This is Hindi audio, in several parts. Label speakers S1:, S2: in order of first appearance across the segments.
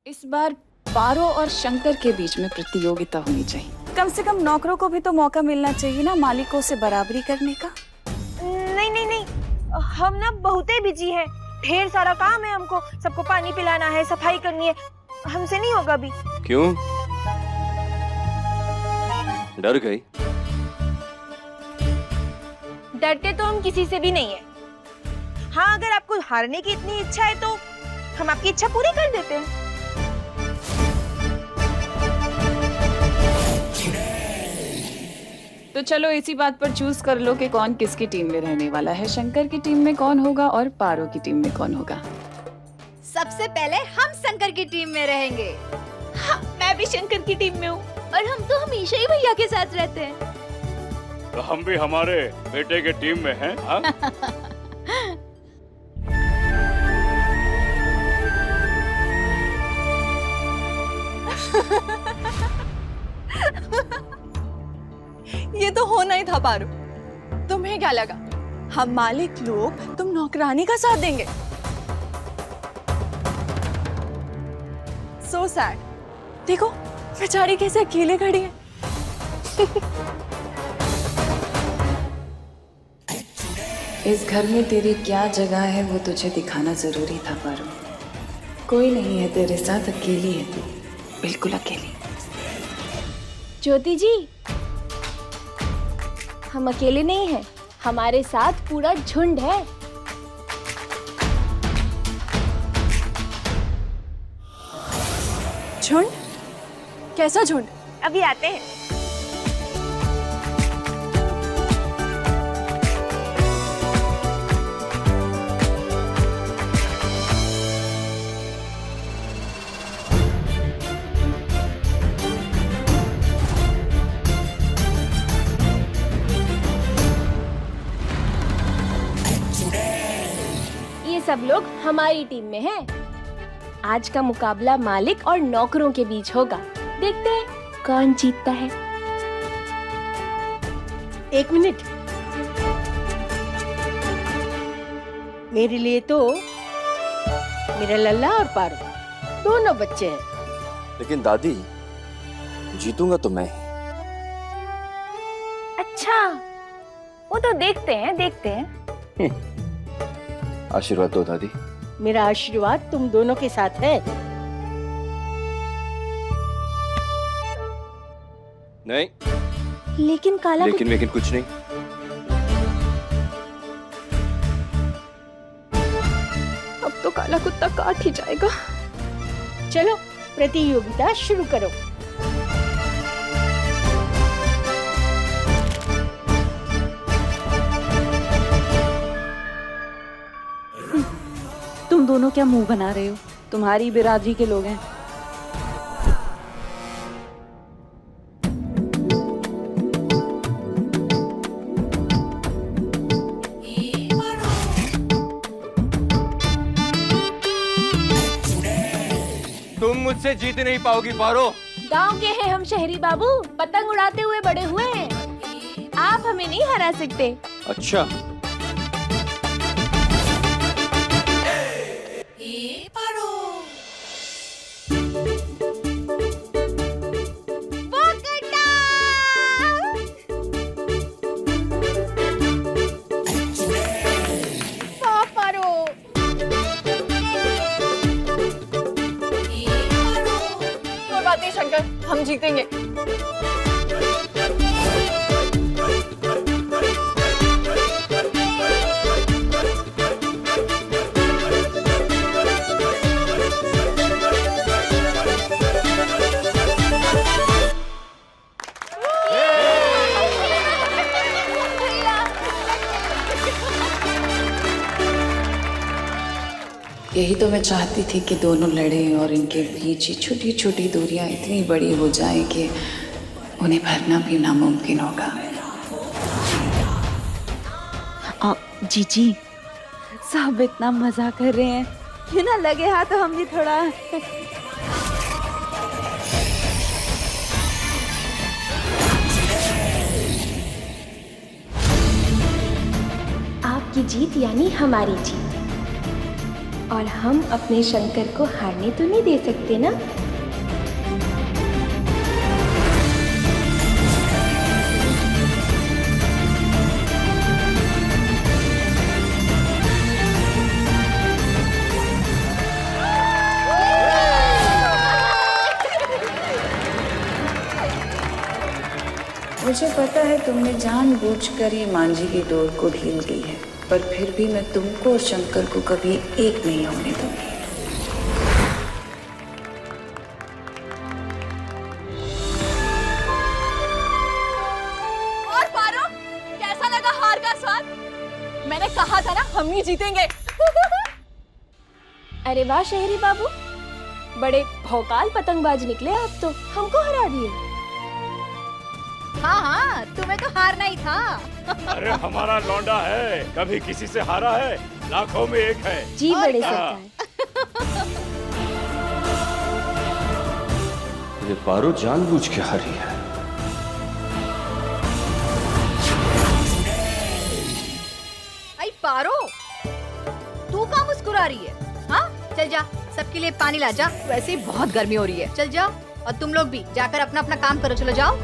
S1: इस बार पारो और शंकर के बीच में प्रतियोगिता होनी चाहिए। कम से कम नौकरों को भी तो मौका मिलना चाहिए ना मालिकों से बराबरी करने का।
S2: नहीं नहीं नहीं, हम ना बहुते बिजी हैं, ढेर सारा काम है हमको, सबको पानी पिलाना है, सफाई करनी है, हमसे नहीं होगा अभी।
S3: क्यों? डर गई?
S2: डरते तो हम किसी से भी नहीं है। हाँ, अगर आपको हारने की इतनी इच्छा है तो हम आपकी इच्छा पूरी कर देते हैं।
S1: तो चलो इसी बात पर चूज कर लो कि कौन किसकी टीम में रहने वाला है। शंकर की टीम में कौन होगा और पारो की टीम में कौन होगा?
S4: सबसे पहले हम शंकर की टीम में रहेंगे।
S2: हाँ, मैं भी शंकर की टीम में हूँ।
S4: और हम तो हमेशा ही भैया के साथ रहते हैं।
S3: तो हम भी हमारे बेटे के टीम में हैं, हाँ?
S2: ये तो होना ही था पारो। तुम्हें क्या लगा हम मालिक लोग तुम नौकरानी का साथ देंगे? So sad. देखो बेचारी कैसे अकेले खड़ी है।
S1: इस घर में तेरी क्या जगह है वो तुझे दिखाना जरूरी था पारो। कोई नहीं है तेरे साथ, अकेली है तू, बिल्कुल अकेली।
S4: ज्योति जी, हम अकेले नहीं हैं, हमारे साथ पूरा झुंड है।
S2: झुंड? कैसा झुंड? अभी आते हैं।
S4: ये सब लोग हमारी टीम में हैं। आज का मुकाबला मालिक और नौकरों के बीच होगा। देखते हैं कौन जीतता है।
S5: एक मिनट, मेरे लिए तो मेरा लल्ला और पारो दोनों बच्चे हैं।
S3: लेकिन दादी, जीतूंगा तो मैं ही।
S2: अच्छा, वो तो देखते हैं।
S3: आशीर्वाद दो दादी।
S5: मेरा आशीर्वाद तुम दोनों के साथ है।
S3: नहीं,
S4: लेकिन काला
S3: लेकिन कुछ नहीं।
S2: अब तो काला कुत्ता काट ही जाएगा।
S5: चलो प्रतियोगिता शुरू करो।
S1: तुम दोनों क्या मुंह बना रहे हो? तुम्हारी बिरादरी के लोग हैं।
S3: तुम मुझसे जीत नहीं पाओगी पारो।
S4: गांव के हैं हम शहरी बाबू, पतंग उड़ाते हुए बड़े हुए हैं। आप हमें नहीं हरा सकते।
S3: अच्छा,
S2: शंकर, हम जीतेंगे।
S1: यही तो मैं चाहती थी कि दोनों लड़ें और इनके बीच ये छोटी छोटी दूरियां इतनी बड़ी हो जाएं कि उन्हें भरना भी नामुमकिन होगा। जीजी, सब इतना मजा कर रहे हैं, क्यों ना लगे हाथ तो हम भी थोड़ा।
S4: आपकी जीत यानी हमारी जीत। और हम अपने शंकर को हारने तो नहीं दे सकते ना।
S1: मुझे पता है तुमने जानबूझकर ये मांझी की डोर को ढील दी है, पर फिर भी मैं तुमको और शंकर को कभी एक नहीं होने दूंगी।
S6: और पारो, कैसा लगा हार का स्वाद? मैंने कहा था ना हम ही जीतेंगे।
S4: अरे वाह शहरी बाबू, बड़े भौकाल पतंगबाज निकले आप तो, हमको हरा दिए।
S6: हाँ हाँ, तुम्हें तो हारना ही था।
S3: अरे हमारा लौंडा है, कभी किसी से हारा है? लाखों में एक है।
S4: जी बड़े
S3: हाँ।
S4: सरकार।
S7: ये पारो जानबूझ के हारी है।
S6: आई पारो, तू कहाँ मुस्कुरा रही है? हाँ, चल जा, सबके लिए पानी ला जा। वैसे ही बहुत गर्मी हो रही है। चल जाओ, और तुम लोग भी जाकर अपना अपना काम करो। चलो जाओ।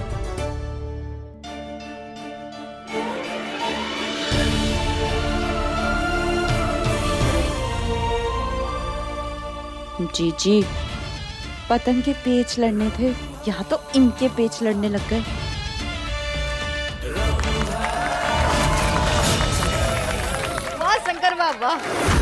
S8: जी जी, पतंग के पेच लड़ने थे, यहाँ तो इनके पेच लड़ने लग गए।
S6: वाह शंकर वाह वाह।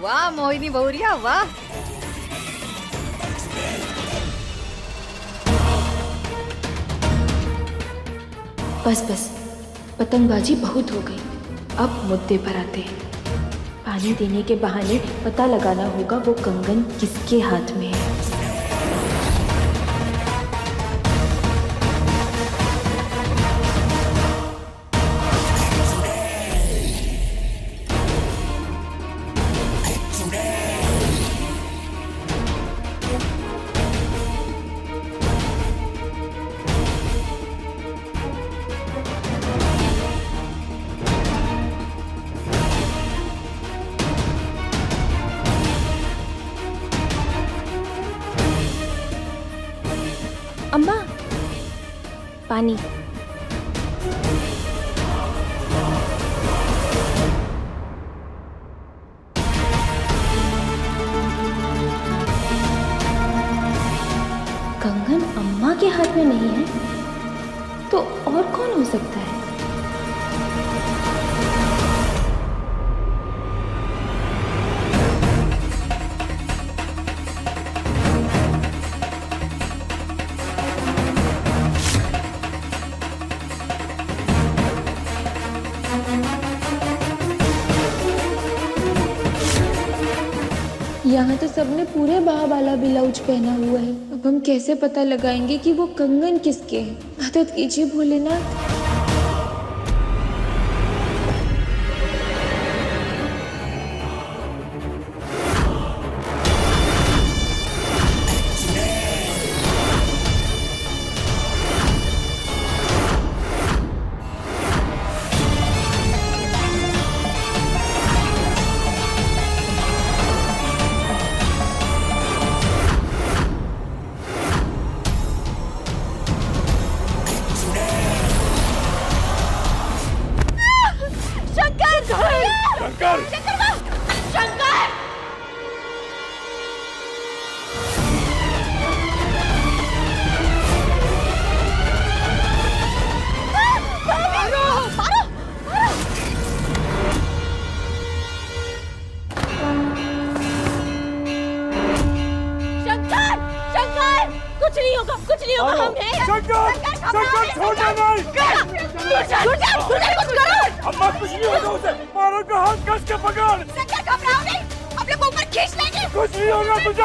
S6: वाह मोहिनी बहुरिया वाह।
S4: बस बस, पतंगबाजी बहुत हो गई, अब मुद्दे पर आते हैं। पानी देने के बहाने पता लगाना होगा वो कंगन किसके हाथ में है। अम्मा, पानी। कंगन अम्मा के हाथ में नहीं है तो और कौन हो सकता है? यहाँ तो सबने पूरे बाला ब्लाउज पहना हुआ है, अब हम कैसे पता लगाएंगे कि वो कंगन किसके हैं? मदद कीजिए भोलेनाथ।
S3: शंकर!
S6: कुछ नहीं होगा, कुछ नहीं होगा। हम हैं।
S3: शंकर! शंकर छोड़ना नहीं!
S6: कुछ करो।
S3: अम्मा कुछ नहीं होगा उसे! पारो का हाथ कस के पकड़!
S6: शंकर घबराओ नहीं, अपने को ऊपर खींच लेंगे।
S3: कुछ नहीं होगा तुझे!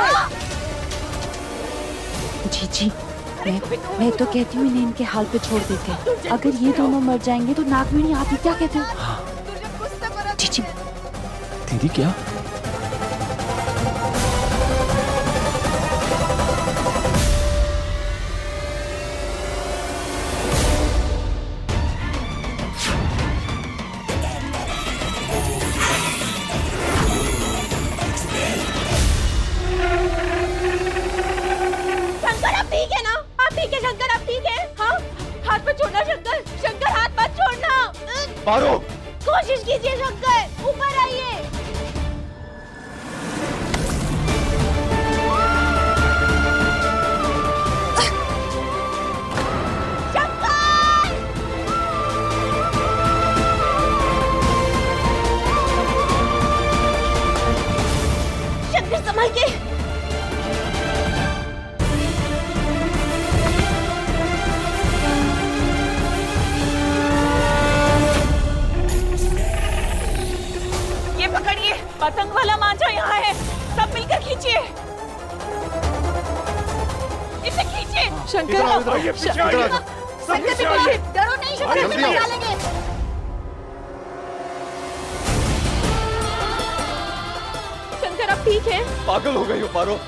S8: जी जी, मैं तो कहती हूँ इन्हें इनके हाल पे छोड़ देते हैं। अगर ये दोनों मर जाएंगे तो नागमणि आप ही क्या कहते हो? चीची
S7: दीदी क्या?
S2: शंकर आप ठीक है ना? आप ठीक है शंकर? आप ठीक है? हाँ, हाथ मत छोड़ना शंकर। शंकर हाथ मत छोड़ना।
S7: पारो!
S2: कोशिश कीजिए शंकर, ऊपर आइए। शंकर संभल के। ये पकड़िए, पतंग वाला मांझा यहाँ है, सब मिलकर खींचिए। इसे खींचिए।
S3: शंकर आइए, पीछे आइए, सब पीछे आइए।
S2: डरो नहीं शंकर,
S3: जल्दी
S2: इसे
S3: आओ।
S2: बचा लेंगे। शंकर आप ठीक है?
S7: पागल हो गई हो पारो?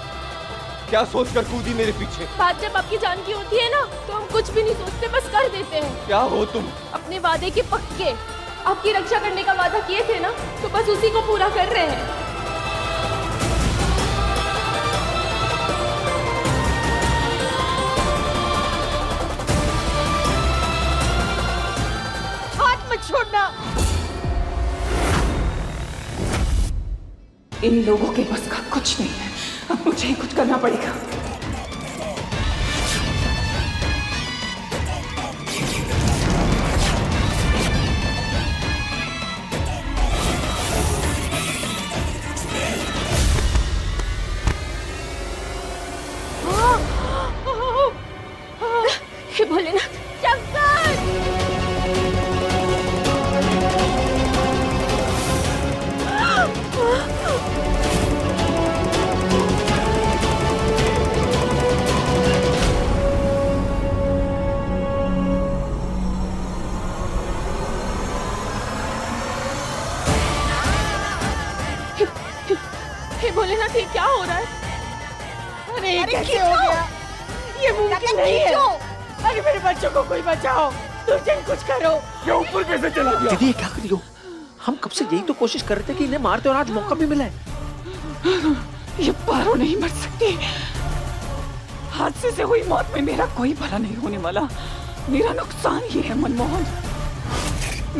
S7: क्या सोचकर कूदी मेरे पीछे?
S4: बात जब आपकी जान की होती है ना तो हम कुछ भी नहीं सोचते, बस कर देते हैं।
S7: क्या हो तुम?
S4: अपने वादे के पक्के, आपकी रक्षा करने का वादा किए थे ना, तो बस उसी को पूरा कर रहे हैं।
S2: हाथ मत छोड़ना।
S1: इन लोगों के बस का कुछ नहीं है, अब मुझे ही कुछ करना पड़ेगा।
S4: हे भोलेनाथ,
S2: शंकर!
S4: हे भोलेनाथ, ये क्या हो रहा है?
S5: अरे ये कैसे हो गया? ये मुमकिन नहीं है। अरे मेरे बच्चों को कोई बचाओ, तुम कुछ करो।
S3: ये ऊपर कैसे चला गया?
S9: दीदी ये क्या कर रही हो? हम कब से यही तो कोशिश कर रहे थे कि इन्हें मारते और आज मौका भी मिला है।
S1: ये पारो नहीं मर सकती। हादसे से हुई मौत में मेरा कोई भला नहीं होने वाला। मेरा नुकसान ये है मनमोहन,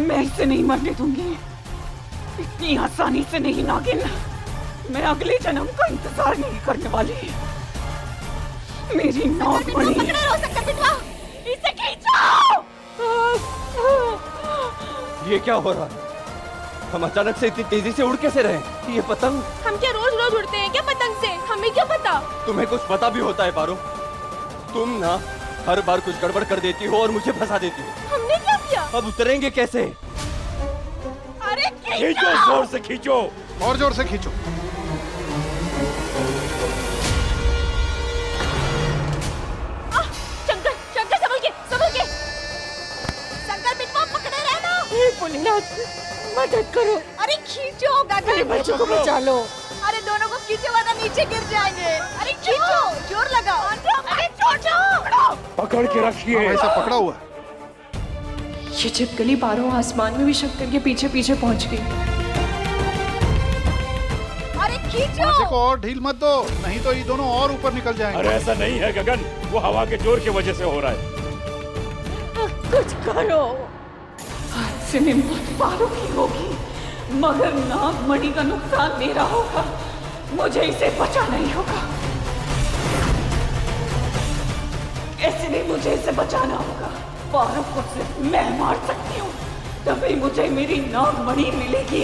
S1: मैं इसे नहीं मरने दूंगी। इतनी आसानी से नहीं नागिन। मैं अगले जन्म का इंतजार नहीं करने वाली। मेरी नागमणि।
S2: इसे खींचो।
S7: ये क्या हो रहा है? हम अचानक से इतनी तेजी से उड़ कैसे रहे? ये पतंग
S4: हम क्या रोज रोज उड़ते हैं क्या पतंग से? हमें क्या पता?
S7: तुम्हें कुछ पता भी होता है पारो? तुम ना हर बार कुछ गड़बड़ कर देती हो और मुझे फंसा देती हो।
S4: हमने क्या किया?
S7: अब उतरेंगे कैसे?
S2: अरे
S3: खींचो, जोर से खींचो।
S10: और जोर से खींचो।
S2: शंकर, शंकर संभल के, संभल के। शंकर बिटवा पकड़े रहना।
S5: हे भोलेनाथ, मदद करो।
S2: अरे खींचो
S5: मेरे
S2: गगन।
S5: बच्चों को बचा लो।
S2: अरे दोनों को खींचे वरना नीचे गिर जाएंगे। अरे खींचो, जोर लगाओ। अरे छोड़ो।
S3: पकड़ के रखिए।
S10: भाई साहब पकड़ा हुआ है।
S1: ये छिपकली पारो आसमान में भी शंकर के पीछे पीछे पहुंच गई।
S2: अरे खींचो।
S10: मांझे को और ढील मत दो, नहीं तो ये दोनों और ऊपर निकल जाएंगे।
S3: अरे ऐसा नहीं है गगन, वो हवा के जोर की वजह से हो रहा है।
S5: कुछ करो।
S1: हादसे में मौत पारो की होगी, मगर नागमणि का नुकसान मेरा होगा। मुझे इसे बचाना ही होगा। ऐसे नहीं, मुझे इसे बचाना होगा। पारो को सिर्फ मैं मार सकती हूँ, तभी मुझे मेरी नागमणि मिलेगी।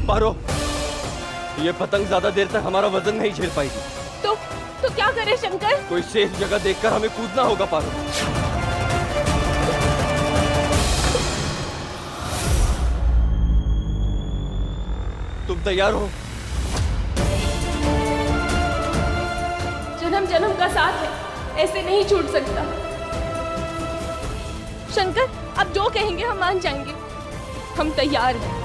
S7: पारो, ये पतंग ज्यादा देर तक हमारा वजन नहीं झेल पाएगी।
S4: तो क्या करे शंकर?
S7: कोई सेफ जगह देखकर हमें कूदना होगा पारो। तुम तैयार हो?
S4: जन्म जन्म का साथ है, ऐसे नहीं छूट सकता। शंकर, आप जो कहेंगे हम मान जाएंगे। हम तैयार हैं।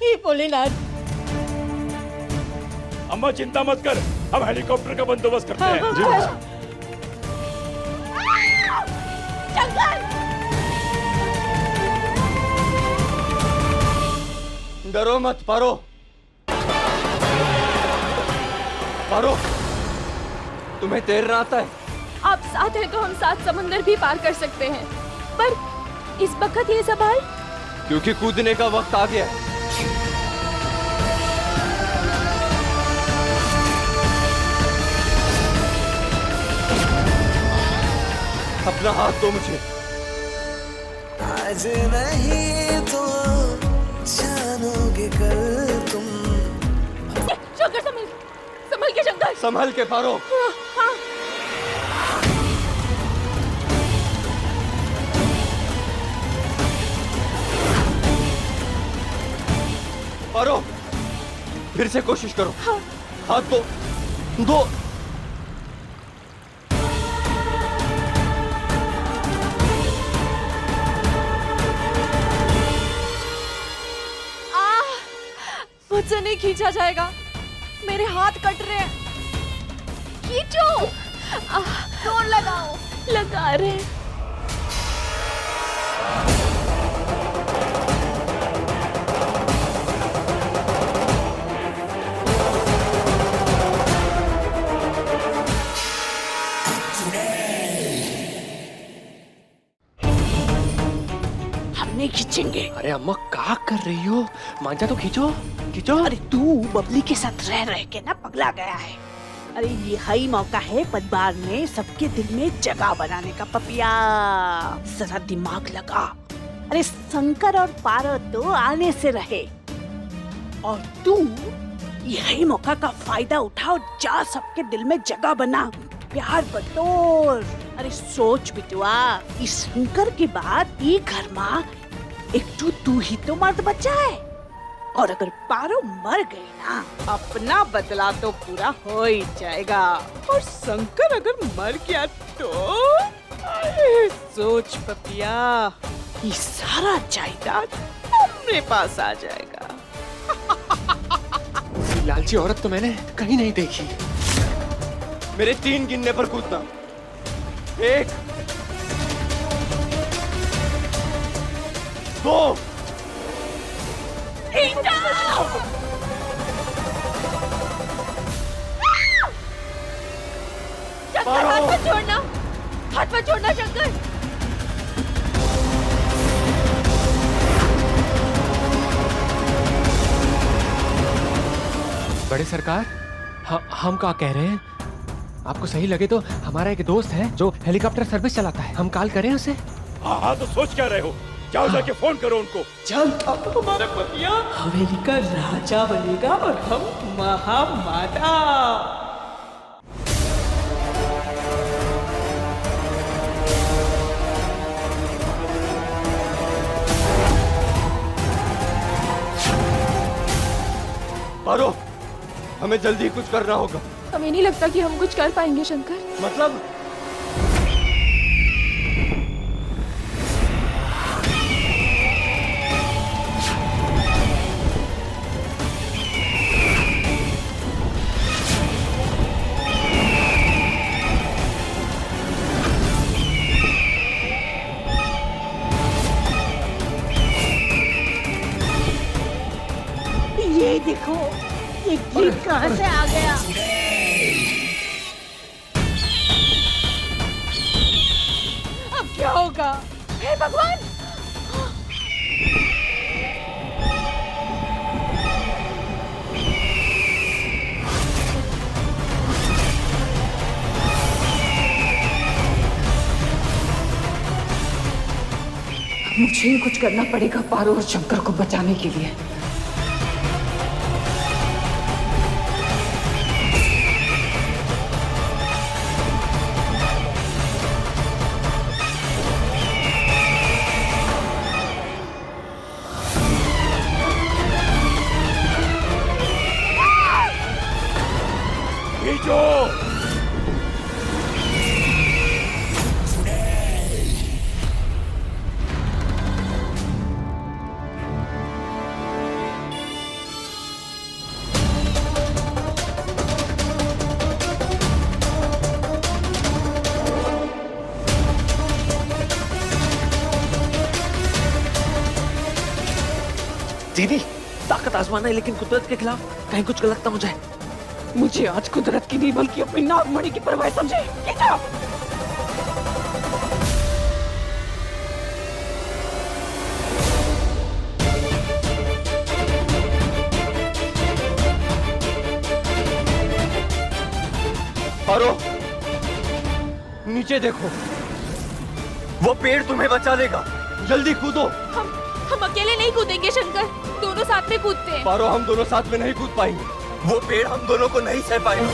S5: हे भोलेनाथ।
S3: अम्मा चिंता मत कर, हम हेलीकॉप्टर का बंदोबस्त करते हैं।
S7: डरो मत पारो। पारो, तुम्हें तैरना आता है?
S4: आप साथ हैं तो हम 7 समंदर भी पार कर सकते हैं, पर इस वक्त ये सवाल।
S7: क्योंकि कूदने का वक्त आ गया है। अपना हाथ दो मुझे।
S11: आज नहीं तो जानोगे कल तुम।
S4: शंकर संभल के शंकर।
S7: संभल के पारो।
S4: हाँ।
S7: पारो, फिर से कोशिश करो। हाँ। हाथ दो।
S4: मुझसे नहीं खींचा जाएगा, मेरे हाथ कट रहे हैं। खींचो। जोर लगाओ। लगा रहे हैं।
S5: हम नहीं खींचेंगे।
S9: अरे अम्मा क्या कर रही हो? मांझा तो खींचो खींचो।
S5: अरे तू बबली के साथ रह रह के ना पगला गया है। अरे ये ही मौका है परिवार में सबके दिल में जगह बनाने का। पपिया जरा दिमाग लगा। अरे शंकर और पारो तो आने से रहे, और तू यही मौका का फायदा उठा और जा सबके दिल में जगह बना, प्यार बटोर। अरे सोच बिटुआ, इस शंकर के बाद ये घर में एक तू ही तो मर्द बच्चा है, और अगर पारो मर गई ना, अपना बदला तो पूरा हो ही जाएगा। और शंकर अगर मर गया तो अरे सोच पपिया, ये सारा जायदाद हमरे पास आ जाएगा।
S9: लालची औरत तो मैंने कहीं नहीं देखी।
S7: मेरे 3 गिनने पर कूदना। 1 2
S4: शंकर हाथ मत छोड़ना, हाथ मत छोड़ना शंकर।
S9: बड़े सरकार, हम क्या कह रहे हैं? आपको सही लगे तो हमारा एक दोस्त है जो हेलीकॉप्टर सर्विस चलाता है, हम कॉल करें उसे।
S3: हाँ तो सोच क्या रहे हो? जाओ जाके फोन करो उनको।
S5: जल्द अब हमारा पतिया हवेली का राजा बनेगा और हम महामाता।
S7: पारो, हमें जल्दी कुछ करना होगा।
S4: हमें नहीं लगता कि हम कुछ कर पाएंगे शंकर।
S7: मतलब?
S5: ये देखो, ये गीत कहाँ से आ गया? अब क्या होगा? हे भगवान!
S1: मुझे ही कुछ करना पड़ेगा पारो और शंकर को बचाने के लिए।
S12: दीदी ताकत आजमाना है लेकिन कुदरत के खिलाफ कहीं कुछ गलत ना हो जाए।
S1: मुझे आज कुदरत की नहीं बल्कि अपनी नागमणि की परवाह समझे। ये जाओ।
S7: पारो, नीचे देखो, वो पेड़ तुम्हें बचा लेगा। जल्दी कूदो।
S2: हम अकेले नहीं कूदेंगे शंकर, दोनों साथ में कूदते हैं।
S7: पारो, हम दोनों साथ में नहीं कूद पाएंगे। वो पेड़ हम दोनों को नहीं सह पाएगा।